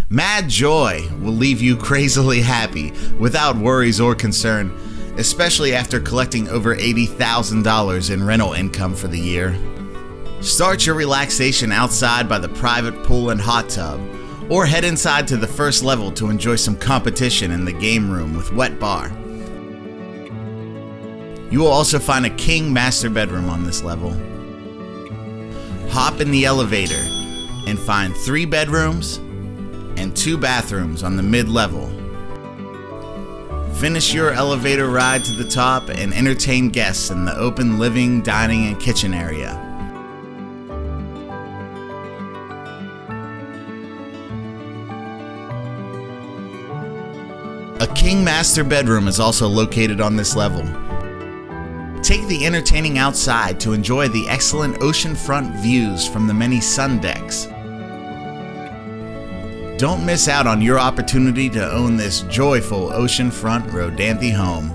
Madjoy will leave you crazily happy without worries or concern, especially after collecting over $80,000 in rental income for the year. Start your relaxation outside by the private pool and hot tub, or head inside to the first level to enjoy some competition in the game room with wet bar. You will also find a king master bedroom on this level. Hop in the elevator and find 3 bedrooms and 2 bathrooms on the mid-level. Finish your elevator ride to the top and entertain guests in the open living, dining, and kitchen area. A king master bedroom is also located on this level. Take the entertaining outside to enjoy the excellent oceanfront views from the many sun decks. Don't miss out on your opportunity to own this joyful oceanfront Rodanthe home.